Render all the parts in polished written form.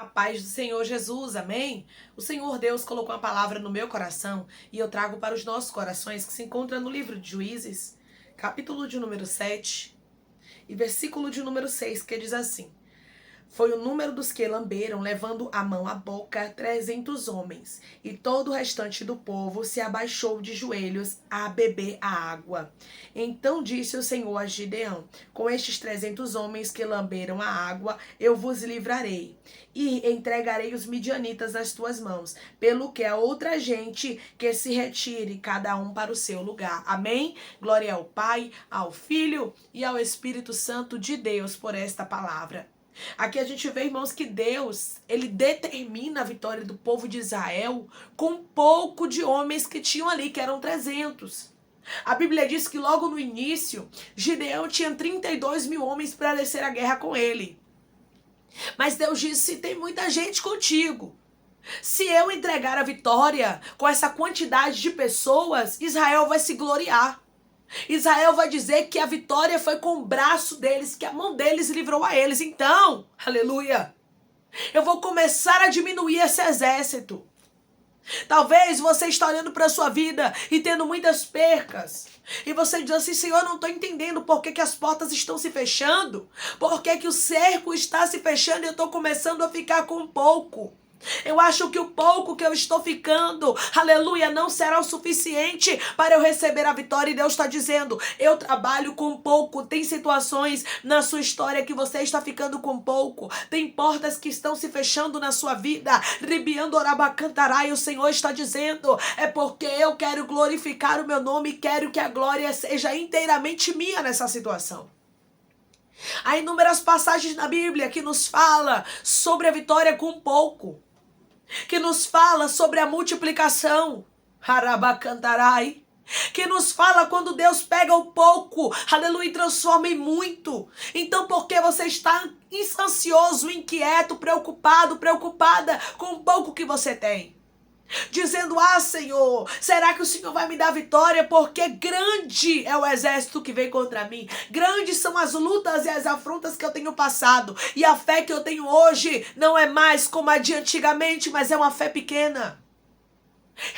A paz do Senhor Jesus, amém? O Senhor Deus colocou uma palavra no meu coração e eu trago para os nossos corações, que se encontra no livro de Juízes, capítulo de número 7 e versículo de número 6, que diz assim: Foi o número dos que lamberam, levando a mão à boca, 300 homens, e todo o restante do povo se abaixou de joelhos a beber a água. Então disse o Senhor a Gideão: Com estes 300 homens que lamberam a água, eu vos livrarei, e entregarei os midianitas nas tuas mãos, pelo que a outra gente que se retire, cada um para o seu lugar. Amém? Glória ao Pai, ao Filho e ao Espírito Santo de Deus por esta palavra. Aqui a gente vê, irmãos, que Deus, ele determina a vitória do povo de Israel com pouco de homens que tinham ali, que eram 300. A Bíblia diz que logo no início, Gideão tinha 32 mil homens para descer a guerra com ele. Mas Deus disse: tem muita gente contigo. Se eu entregar a vitória com essa quantidade de pessoas, Israel vai se gloriar. Israel vai dizer que a vitória foi com o braço deles, que a mão deles livrou a eles. Então, aleluia, eu vou começar a diminuir esse exército. Talvez você está olhando para a sua vida e tendo muitas percas. E você diz assim: Senhor, eu não estou entendendo por que as portas estão se fechando. Por que o cerco está se fechando e eu estou começando a ficar com pouco. Eu acho que o pouco que eu estou ficando, aleluia, não será o suficiente para eu receber a vitória. E Deus está dizendo: eu trabalho com pouco. Tem situações na sua história que você está ficando com pouco. Tem portas que estão se fechando na sua vida. Ribiando orabacantará, e o Senhor está dizendo: é porque eu quero glorificar o meu nome e quero que a glória seja inteiramente minha nessa situação. Há inúmeras passagens na Bíblia que nos fala sobre a vitória com pouco, que nos fala sobre a multiplicação, harabacantarai, que nos fala quando Deus pega o pouco, aleluia, e transforma em muito. Então, por que você está ansioso, inquieto, preocupada com o pouco que você tem? Dizendo: ah, Senhor, será que o Senhor vai me dar vitória? Porque grande é o exército que vem contra mim. Grandes são as lutas e as afrontas que eu tenho passado. E a fé que eu tenho hoje não é mais como a de antigamente, mas é uma fé pequena.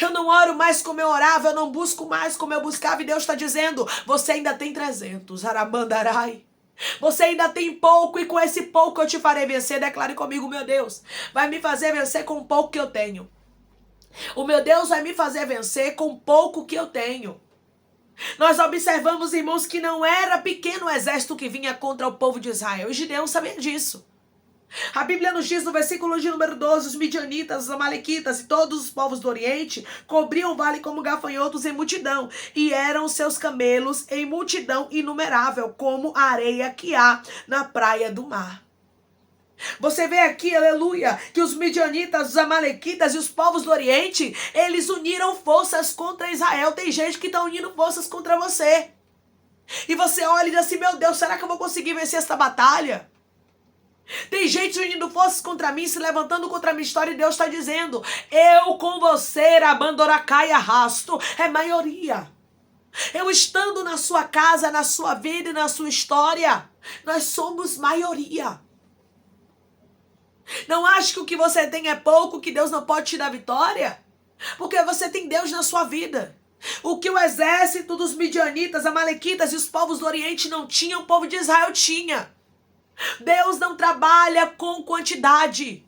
Eu não oro mais como eu orava, eu não busco mais como eu buscava. E Deus está dizendo: você ainda tem 300, aramandarai. Você ainda tem pouco, e com esse pouco eu te farei vencer. Declare comigo: meu Deus vai me fazer vencer com o pouco que eu tenho. O meu Deus vai me fazer vencer com pouco que eu tenho. Nós observamos, irmãos, que não era pequeno o exército que vinha contra o povo de Israel. E Gideão sabia disso. A Bíblia nos diz no versículo de número 12, os midianitas, os amalequitas e todos os povos do Oriente cobriam o vale como gafanhotos em multidão, e eram seus camelos em multidão inumerável, como a areia que há na praia do mar. Você vê aqui, aleluia, que os midianitas, os amalequitas e os povos do Oriente, eles uniram forças contra Israel. Tem gente que está unindo forças contra você. E você olha e diz assim: meu Deus, será que eu vou conseguir vencer essa batalha? Tem gente unindo forças contra mim, se levantando contra a minha história, e Deus está dizendo: eu com você, abandoracai arrasto. É maioria. Eu estando na sua casa, na sua vida e na sua história, nós somos maioria. Não ache que o que você tem é pouco, que Deus não pode te dar vitória, porque você tem Deus na sua vida. O que o exército dos midianitas, amalequitas e os povos do Oriente não tinham, o povo de Israel tinha. Deus não trabalha com quantidade.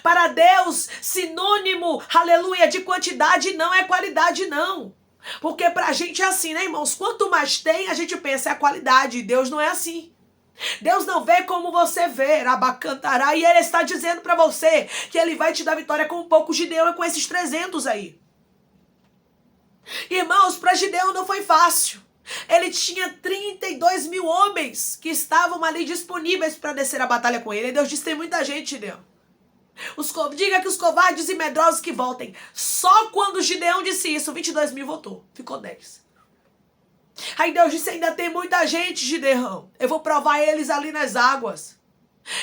Para Deus, sinônimo, aleluia, de quantidade não é qualidade, não. Porque pra gente é assim, né, irmãos? Quanto mais tem, a gente pensa é a qualidade. Deus não é assim. Deus não vê como você vê, abacantará, e Ele está dizendo para você que Ele vai te dar vitória com um pouco. Gideão é com esses 300 aí. Irmãos, para Gideão não foi fácil. Ele tinha 32 mil homens que estavam ali disponíveis para descer a batalha com ele. E Deus disse: tem muita gente, Gideão. Diga que os covardes e medrosos que voltem. Só quando Gideão disse isso, 22 mil votou. Ficou 10. Aí Deus disse: ainda tem muita gente, Gideão. Eu vou provar eles ali nas águas.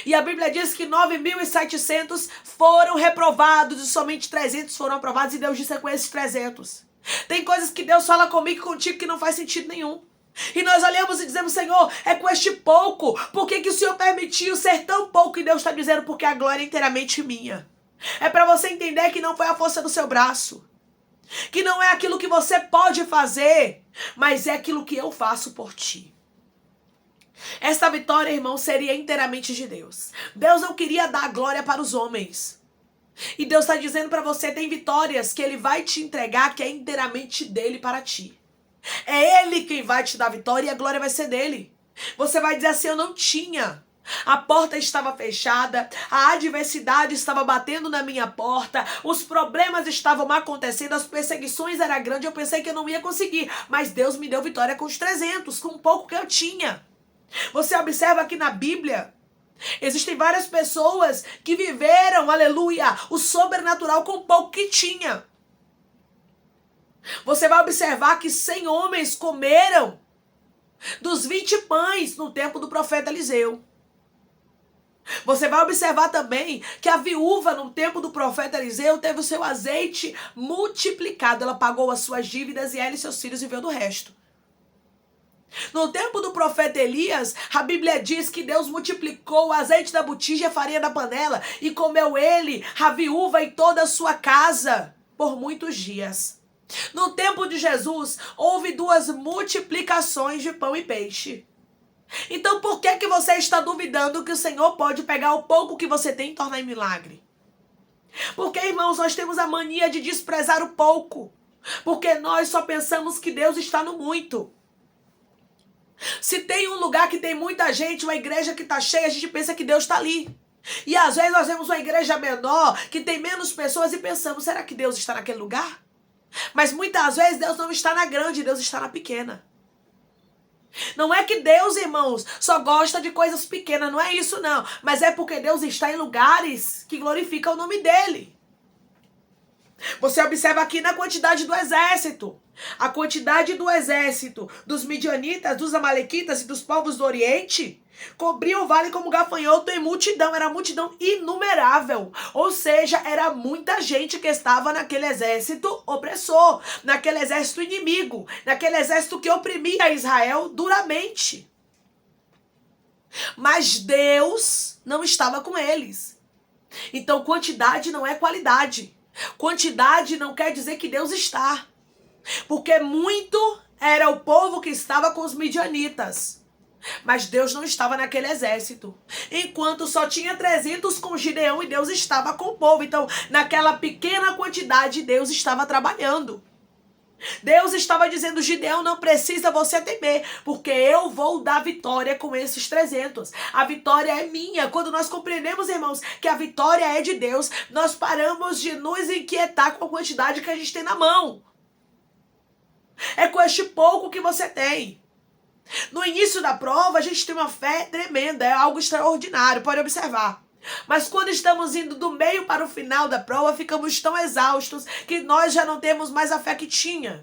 E a Bíblia diz que 9.700 foram reprovados e somente 300 foram aprovados. E Deus disse: é com esses 300. Tem coisas que Deus fala comigo e contigo que não faz sentido nenhum. E nós olhamos e dizemos, Senhor, é com este pouco. Por que o Senhor permitiu ser tão pouco? E Deus está dizendo, porque a glória é inteiramente minha. É para você entender que não foi a força do seu braço. Que não é aquilo que você pode fazer, mas é aquilo que eu faço por ti. Esta vitória, irmão, seria inteiramente de Deus. Deus não queria dar glória para os homens. E Deus está dizendo para você, tem vitórias que Ele vai te entregar, que é inteiramente dele para ti. É Ele quem vai te dar vitória e a glória vai ser dele. Você vai dizer assim, eu não tinha. A porta estava fechada, a adversidade estava batendo na minha porta, os problemas estavam acontecendo, as perseguições eram grandes, eu pensei que eu não ia conseguir, mas Deus me deu vitória com os 300, com um pouco que eu tinha. Você observa aqui na Bíblia, existem várias pessoas que viveram, aleluia, o sobrenatural com o pouco que tinha. Você vai observar que 100 homens comeram dos 20 pães no tempo do profeta Eliseu. Você vai observar também que a viúva no tempo do profeta Eliseu teve o seu azeite multiplicado. Ela pagou as suas dívidas e ela e seus filhos viveu do resto. No tempo do profeta Elias, a Bíblia diz que Deus multiplicou o azeite da botija e a farinha da panela e comeu ele, a viúva e toda a sua casa por muitos dias. No tempo de Jesus, houve 2 multiplicações de pão e peixe. Então por que você está duvidando que o Senhor pode pegar o pouco que você tem e tornar em milagre? Porque, irmãos, nós temos a mania de desprezar o pouco. Porque nós só pensamos que Deus está no muito. Se tem um lugar que tem muita gente, uma igreja que está cheia, a gente pensa que Deus está ali. E às vezes nós vemos uma igreja menor, que tem menos pessoas e pensamos, será que Deus está naquele lugar? Mas muitas vezes Deus não está na grande, Deus está na pequena. Não é que Deus, irmãos, só gosta de coisas pequenas, não é isso não. Mas é porque Deus está em lugares que glorificam o nome dele. Você observa aqui na quantidade do exército. A quantidade do exército dos midianitas, dos amalequitas e dos povos do Oriente cobria o vale como gafanhoto em multidão. Era multidão inumerável. Ou seja, era muita gente que estava naquele exército opressor, naquele exército inimigo, naquele exército que oprimia Israel duramente. Mas Deus não estava com eles. Então quantidade não é qualidade. Quantidade não quer dizer que Deus está. Porque muito era o povo que estava com os midianitas. Mas Deus não estava naquele exército. Enquanto só tinha 300 com Gideão e Deus estava com o povo. Então, naquela pequena quantidade, Deus estava trabalhando. Deus estava dizendo, Gideão, não precisa você temer, porque eu vou dar vitória com esses 300. A vitória é minha. Quando nós compreendemos, irmãos, que a vitória é de Deus, nós paramos de nos inquietar com a quantidade que a gente tem na mão. É com este pouco que você tem. No início da prova, a gente tem uma fé tremenda, é algo extraordinário, pode observar. Mas quando estamos indo do meio para o final da prova, ficamos tão exaustos que nós já não temos mais a fé que tinha.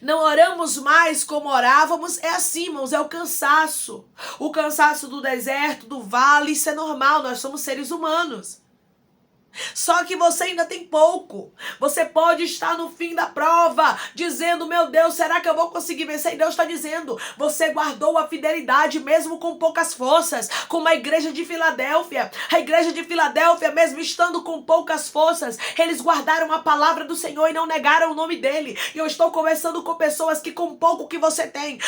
Não oramos mais como orávamos, é assim, irmãos, é o cansaço. O cansaço do deserto, do vale, isso é normal, nós somos seres humanos. Só que você ainda tem pouco. Você pode estar no fim da prova dizendo, meu Deus, será que eu vou conseguir vencer? E Deus está dizendo, você guardou a fidelidade mesmo com poucas forças, como a igreja de Filadélfia. A igreja de Filadélfia, mesmo estando com poucas forças, eles guardaram a palavra do Senhor e não negaram o nome dele. E eu estou conversando com pessoas que com pouco que você tem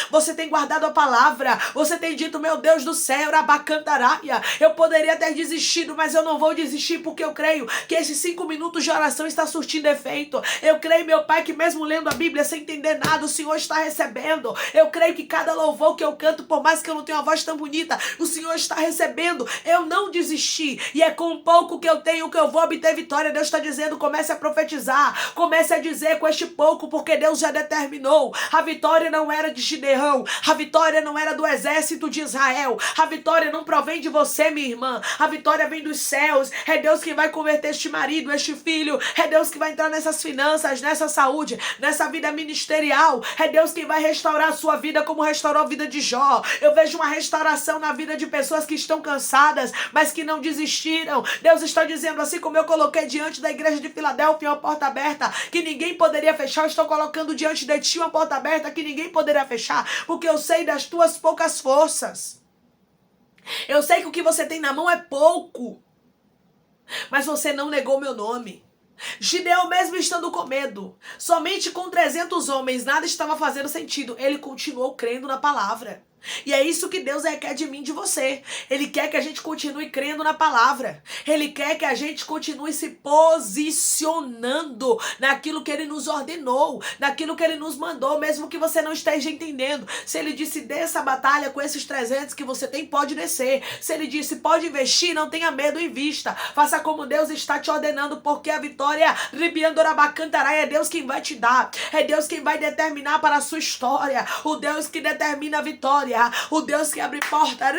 guardado a palavra. Você tem dito, meu Deus do céu, Rabacantaraia, eu poderia ter desistido, mas eu não vou desistir porque eu creio que esses 5 minutos de oração está surtindo efeito. Eu creio, meu Pai, que mesmo lendo a Bíblia sem entender nada, o Senhor está recebendo. Eu creio que cada louvor que eu canto, por mais que eu não tenha uma voz tão bonita, o Senhor está recebendo. Eu não desisti. E é com pouco que eu tenho que eu vou obter vitória. Deus está dizendo, comece a profetizar. Comece a dizer com este pouco, porque Deus já determinou. A vitória não era de Gideão. A vitória não era do exército de Israel. A vitória não provém de você, minha irmã. A vitória vem dos céus. É Deus quem vai começar converter este marido, este filho. É Deus que vai entrar nessas finanças, nessa saúde, nessa vida ministerial. É Deus que vai restaurar a sua vida como restaurou a vida de Jó. Eu vejo uma restauração na vida de pessoas que estão cansadas, mas que não desistiram. Deus está dizendo, assim como eu coloquei diante da igreja de Filadélfia uma porta aberta que ninguém poderia fechar, eu estou colocando diante de ti uma porta aberta que ninguém poderia fechar, porque eu sei das tuas poucas forças. Eu sei que o que você tem na mão é pouco, mas você não negou meu nome. Gideão, mesmo estando com medo, somente com 300 homens, nada estava fazendo sentido. Ele continuou crendo na palavra. E é isso que Deus requer de mim e de você. Ele quer que a gente continue crendo na palavra. Ele quer que a gente continue se posicionando naquilo que Ele nos ordenou, naquilo que Ele nos mandou, mesmo que você não esteja entendendo. Se Ele disse, desça a batalha com esses 300 que você tem, pode descer. Se Ele disse, pode investir, não tenha medo, invista. Faça como Deus está te ordenando, porque a vitória, é Deus quem vai te dar. É Deus quem vai determinar para a sua história. O Deus que determina a vitória. O Deus que abre porta,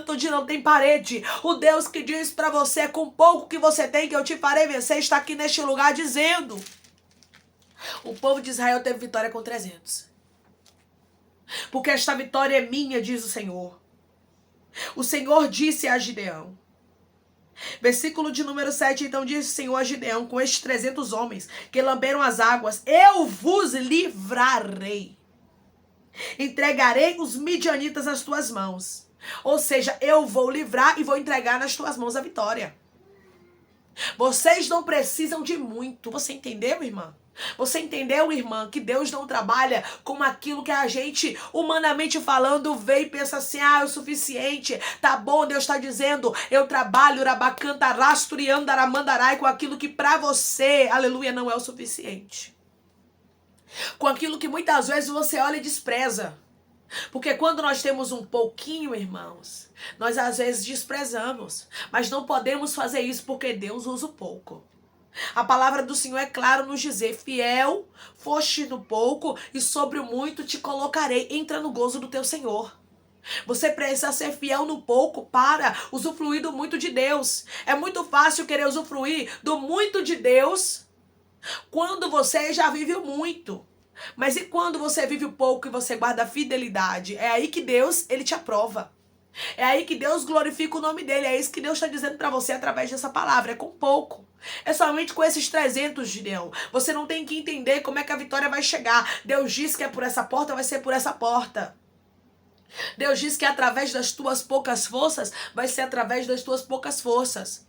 onde não tem parede. O Deus que diz para você, com pouco que você tem, que eu te farei vencer, está aqui neste lugar dizendo. O povo de Israel teve vitória com 300. Porque esta vitória é minha, diz o Senhor. O Senhor disse a Gideão. Versículo de número 7, então disse o Senhor a Gideão, com estes 300 homens que lamberam as águas, eu vos livrarei. Entregarei os midianitas nas tuas mãos. Ou seja, eu vou livrar e vou entregar nas tuas mãos a vitória. Vocês não precisam de muito. Você entendeu, irmã? Você entendeu, irmã, que Deus não trabalha com aquilo que a gente, humanamente falando, vê e pensa assim, é o suficiente, tá bom, Deus está dizendo, eu trabalho, com aquilo que para você, aleluia, não é o suficiente. Com aquilo que muitas vezes você olha e despreza. Porque quando nós temos um pouquinho, irmãos, nós às vezes desprezamos. Mas não podemos fazer isso porque Deus usa o pouco. A palavra do Senhor é claro nos dizer, fiel foste no pouco e sobre o muito te colocarei. Entra no gozo do teu Senhor. Você precisa ser fiel no pouco para usufruir do muito de Deus. É muito fácil querer usufruir do muito de Deus quando você já vive o muito. Mas e quando você vive o pouco e você guarda a fidelidade? É aí que Deus, Ele te aprova. É aí que Deus glorifica o nome dEle. É isso que Deus está dizendo para você através dessa palavra. É com pouco. É somente com esses 300, Gideão. Você não tem que entender como é que a vitória vai chegar. Deus diz que é por essa porta, vai ser por essa porta. Deus diz que é através das tuas poucas forças, vai ser através das tuas poucas forças.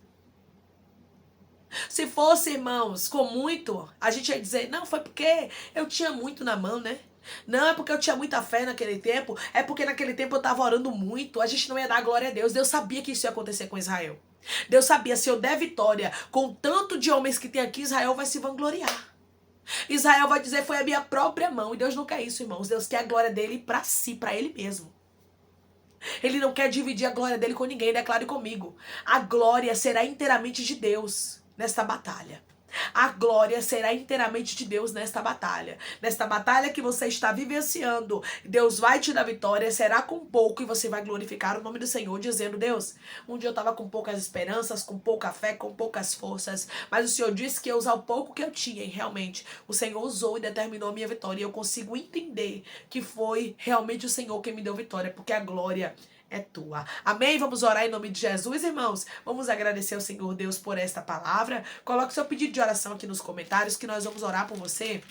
Se fosse, irmãos, com muito, a gente ia dizer, não, foi porque eu tinha muito na mão, né? Não, é porque eu tinha muita fé naquele tempo, é porque naquele tempo eu estava orando muito, a gente não ia dar glória a Deus. Deus sabia que isso ia acontecer com Israel. Deus sabia, se eu der vitória com tanto de homens que tem aqui, Israel vai se vangloriar. Israel vai dizer, foi a minha própria mão. E Deus não quer isso, irmãos. Deus quer a glória dele para si, para ele mesmo. Ele não quer dividir a glória dele com ninguém, declare comigo. A glória será inteiramente de Deus nesta batalha. A glória será inteiramente de Deus nesta batalha. Nesta batalha que você está vivenciando, Deus vai te dar vitória, será com pouco e você vai glorificar o nome do Senhor, dizendo, Deus, um dia eu estava com poucas esperanças, com pouca fé, com poucas forças, mas o Senhor disse que ia usar o pouco que eu tinha e realmente o Senhor usou e determinou a minha vitória. E eu consigo entender que foi realmente o Senhor quem me deu vitória, porque a glória é tua. Amém? Vamos orar em nome de Jesus, irmãos. Vamos agradecer ao Senhor Deus por esta palavra. Coloque seu pedido de oração aqui nos comentários que nós vamos orar por você.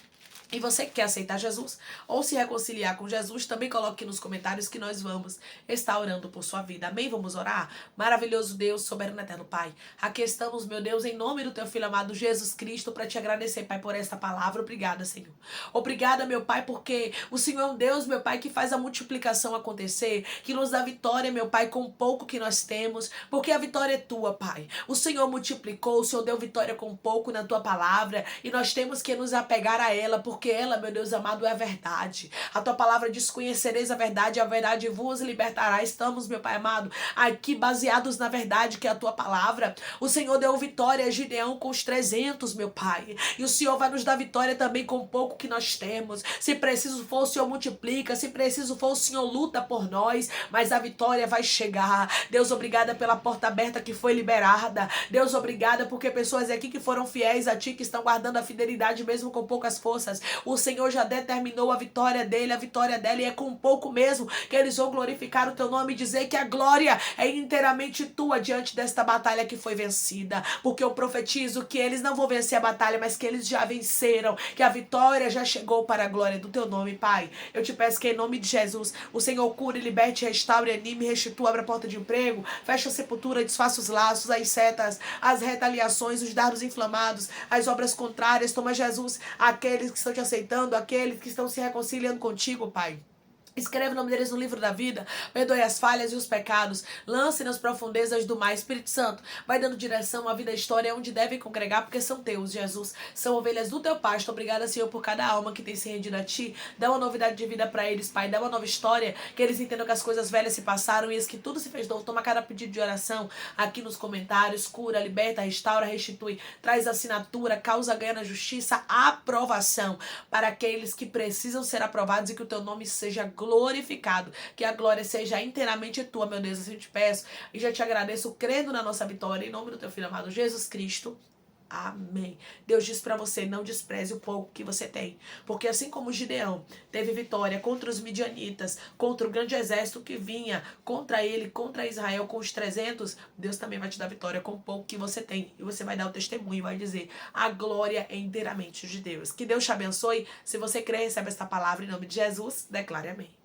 E você que quer aceitar Jesus ou se reconciliar com Jesus, também coloque aqui nos comentários que nós vamos estar orando por sua vida. Amém? Vamos orar? Maravilhoso Deus, soberano eterno Pai. Aqui estamos, meu Deus, em nome do teu Filho amado Jesus Cristo, para te agradecer, Pai, por esta palavra. Obrigada, Senhor. Obrigada, meu Pai, porque o Senhor é um Deus, meu Pai, que faz a multiplicação acontecer, que nos dá vitória, meu Pai, com o pouco que nós temos, porque a vitória é tua, Pai. O Senhor multiplicou, o Senhor deu vitória com pouco na tua palavra, e nós temos que nos apegar a ela, porque porque ela, meu Deus amado, é a verdade. A tua palavra diz: conhecereis a verdade vos libertará. Estamos, meu Pai amado, aqui baseados na verdade que é a tua palavra. O Senhor deu vitória a Gideão com os 300, meu Pai. E o Senhor vai nos dar vitória também com o pouco que nós temos. Se preciso for, o Senhor multiplica. Se preciso for, o Senhor luta por nós. Mas a vitória vai chegar. Deus, obrigada pela porta aberta que foi liberada. Deus, obrigada porque pessoas aqui que foram fiéis a Ti, que estão guardando a fidelidade mesmo com poucas forças. O Senhor já determinou a vitória dele, a vitória dela, e é com pouco mesmo que eles vão glorificar o Teu nome e dizer que a glória é inteiramente Tua diante desta batalha que foi vencida. Porque eu profetizo que eles não vão vencer a batalha, mas que eles já venceram, que a vitória já chegou para a glória do Teu nome, Pai. Eu te peço que em nome de Jesus, o Senhor cure, liberte, restaure, anime, restitua, abra a porta de emprego, fecha a sepultura, desfaça os laços, as setas, as retaliações, os dardos inflamados, as obras contrárias. Toma, Jesus, aqueles que estão te aceitando, aqueles que estão se reconciliando contigo, Pai. Escreve o nome deles no livro da vida. Perdoe as falhas e os pecados. Lance nas profundezas do mar. Espírito Santo, vai dando direção à vida e história onde devem congregar, porque são teus, Jesus. São ovelhas do teu pasto. Obrigada, Senhor, por cada alma que tem se rendido a ti. Dá uma novidade de vida para eles, Pai. Dá uma nova história. Que eles entendam que as coisas velhas se passaram e que tudo se fez novo. Toma cada pedido de oração aqui nos comentários. Cura, liberta, restaura, restitui. Traz assinatura, causa ganha na justiça, aprovação para aqueles que precisam ser aprovados e que o teu nome seja glorificado, que a glória seja inteiramente tua, meu Deus. Assim eu te peço e já te agradeço, crendo na nossa vitória, em nome do teu filho amado Jesus Cristo. Amém. Deus diz para você: não despreze o pouco que você tem, porque assim como Gideão teve vitória contra os midianitas, contra o grande exército que vinha contra ele, contra Israel com os 300, Deus também vai te dar vitória com o pouco que você tem, e você vai dar o testemunho e vai dizer: a glória é inteiramente de Deus. Que Deus te abençoe. Se você crê, recebe esta palavra em nome de Jesus, declare amém.